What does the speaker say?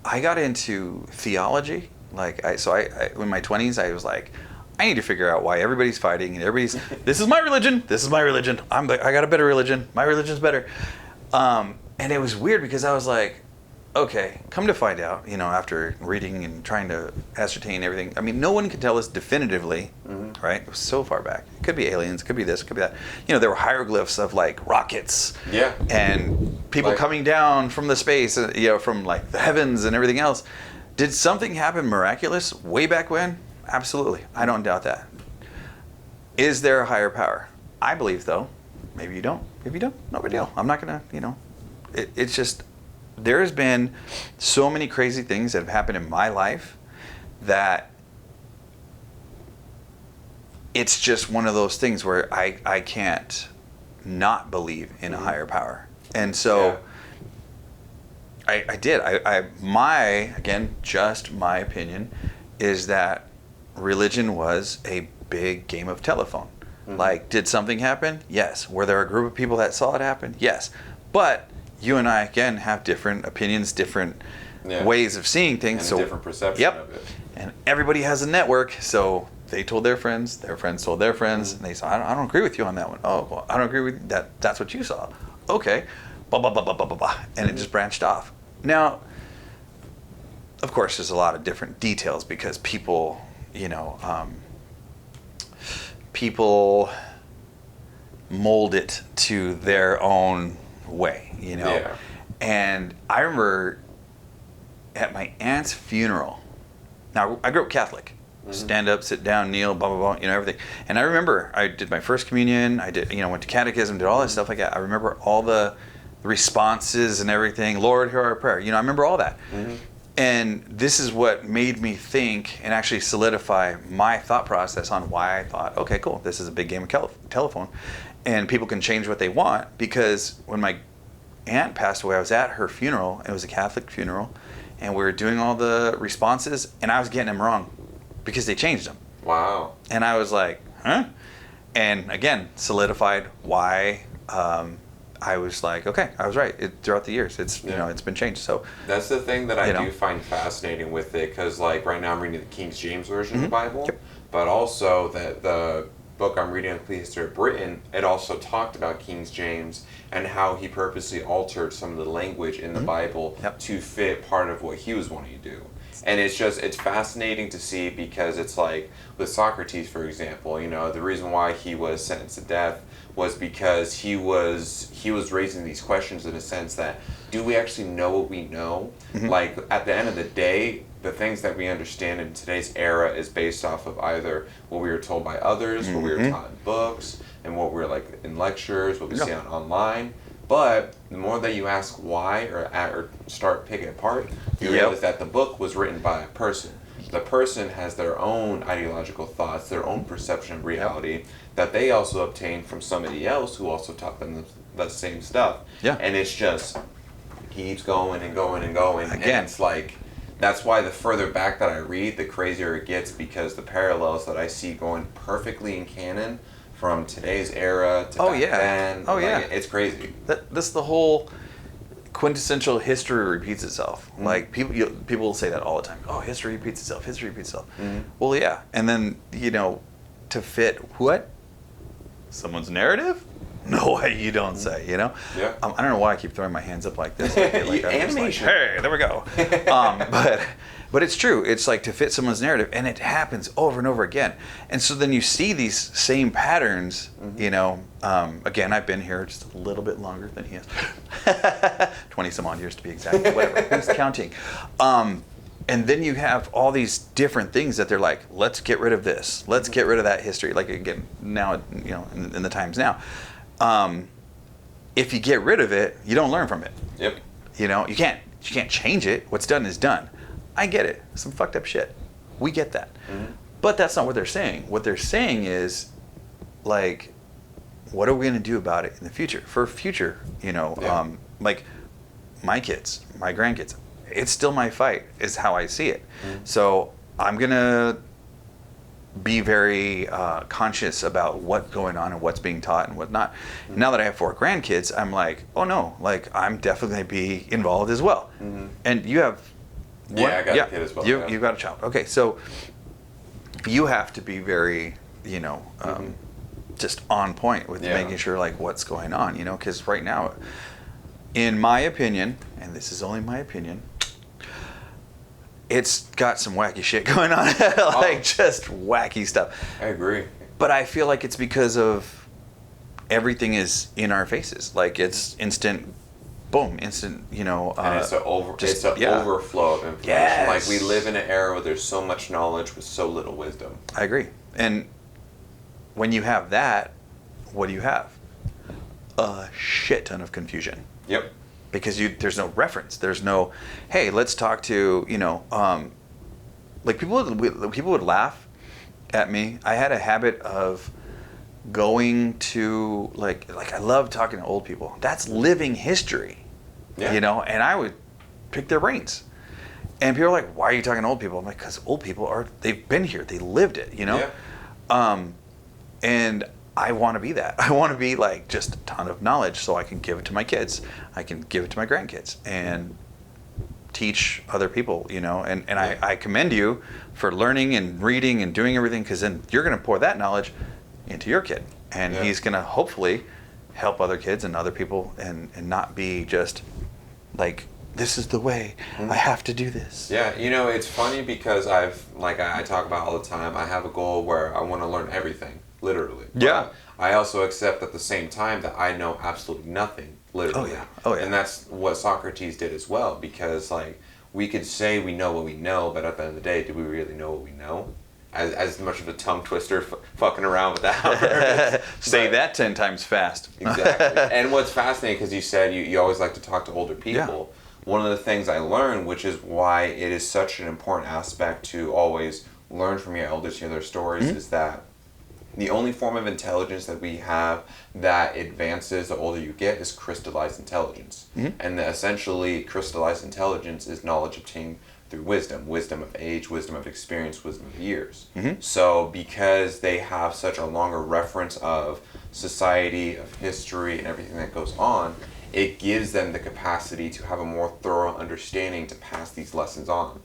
I got into theology. Like, I in my 20s, I was like, I need to figure out why everybody's fighting and everybody's, this is my religion, this is my religion. I got a better religion. My religion's better. And it was weird because I was like, okay, come to find out, after reading and trying to ascertain everything. I mean, no one could tell us definitively, right? It was so far back. It could be aliens, it could be this, it could be that. There were hieroglyphs of like rockets. Yeah. And people coming down from the space, from like the heavens and everything else. Did something happen miraculous way back when? Absolutely. I don't doubt that. Is there a higher power? I believe though. Maybe you don't. If you don't, no big deal. I'm not going to, it's just, there's been so many crazy things that have happened in my life that it's just one of those things where I can't not believe in a higher power. And so I did. Again, just my opinion is that religion was a big game of telephone. Like, did something happen? Yes. Were there a group of people that saw it happen? Yes. But you and I, again, have different opinions, different ways of seeing things. And a different perception of it. And everybody has a network, so they told their friends told their friends, and they said, I don't agree with you on that one. Oh, well, I don't agree with that. That's what you saw. Okay. Blah, blah, blah, blah, blah, blah, blah. And it just branched off. Now, of course, there's a lot of different details because people, people mold it to their own way, Yeah. And I remember at my aunt's funeral. Now, I grew up Catholic. Stand up, sit down, kneel, blah, blah, blah, everything. And I remember I did my first communion. I did, went to catechism, did all that stuff like that. I remember all the responses and everything. Lord, hear our prayer. I remember all that. And this is what made me think and actually solidify my thought process on why I thought, okay, cool, this is a big game of telephone. And people can change what they want, because when my aunt passed away, I was at her funeral. It was a Catholic funeral. And we were doing all the responses, and I was getting them wrong because they changed them. Wow. And I was like, huh? And again, solidified why I was like, okay, I was right. Throughout the years, it's been changed. So that's the thing that I do find fascinating with it, because like right now I'm reading the King James version of the Bible, but also the book I'm reading on the Complete History of Britain, it also talked about King James and how he purposely altered some of the language in the Bible to fit part of what he was wanting to do. And it's fascinating to see, because it's like with Socrates, for example, the reason why he was sentenced to death was because he was raising these questions in a sense that, do we actually know what we know? Like, at the end of the day, the things that we understand in today's era is based off of either what we were told by others, what we were taught in books, and what we're like in lectures, what we see online. But the more that you ask why or start picking it apart, you realize that the book was written by a person. The person has their own ideological thoughts, their own perception of reality that they also obtained from somebody else who also taught them the same stuff. Yeah. And it's just keeps going and going and going. Again, and it's like, that's why the further back that I read, the crazier it gets, because the parallels that I see going perfectly in canon from today's era to back then. It's crazy. This the whole quintessential history repeats itself. Like people will say that all the time. Oh, history repeats itself. History repeats itself. Well, yeah, and then to fit what? Someone's narrative? No, you don't say. Yeah. I don't know why I keep throwing my hands up like this. Animation. Like, hey, there we go. But it's true. It's like to fit someone's narrative, and it happens over and over again. And so then you see these same patterns. Again, I've been here just a little bit longer than he has, 20 some odd years to be exact. Whatever. Who's counting? And then you have all these different things that they're like, let's get rid of this. Let's get rid of that history. Like, again, now, in the times now. If you get rid of it, you don't learn from it. Yep. You can't change it. What's done is done. I get it. Some fucked up shit. We get that. But that's not what they're saying. What they're saying is, like, what are we going to do about it in the future? For future, like my kids, my grandkids, it's still my fight, is how I see it. So I'm going to be very conscious about what's going on and what's being taught and whatnot. Now that I have 4 grandkids, I'm like, oh no, like I'm definitely going to be involved as well. And you have Yeah, I got a kid as well. You got a child. Okay, so you have to be very, just on point with making sure like what's going on, because right now, in my opinion, and this is only my opinion, it's got some wacky shit going on, just wacky stuff. I agree. But I feel like it's because of everything is in our faces. Like it's instant, boom, instant, and it's an overflow of information. Yes. Like we live in an era where there's so much knowledge with so little wisdom. I agree. And when you have that, what do you have? A shit ton of confusion. Yep. Because there's no reference. There's no, hey, let's talk to, like people would laugh at me. I had a habit of going to like I love talking to old people. That's living history. Yeah. And I would pick their brains. And people are like, why are you talking to old people? I'm like, because old people they've been here, they lived it, Yeah. And I want to be that. I want to be like just a ton of knowledge so I can give it to my kids. I can give it to my grandkids and teach other people, and I commend you for learning and reading and doing everything, because then you're going to pour that knowledge into your kid, and he's going to hopefully help other kids and other people and not be just like, this is the way, I have to do this. Yeah, it's funny because I talk about all the time, I have a goal where I want to learn everything, literally. Yeah. But I also accept at the same time that I know absolutely nothing, literally. Oh yeah. And that's what Socrates did as well, because we could say we know what we know, but at the end of the day, do we really know what we know? As much of a tongue twister fucking around with that. Say that 10 times fast. Exactly. And what's fascinating, because you said you always like to talk to older people. Yeah. One of the things I learned, which is why it is such an important aspect to always learn from your elders, hear their stories, is that the only form of intelligence that we have that advances the older you get is crystallized intelligence. And essentially, crystallized intelligence is knowledge obtained through wisdom of age, wisdom of experience, wisdom of years. So because they have such a longer reference of society, of history, and everything that goes on, it gives them the capacity to have a more thorough understanding to pass these lessons on.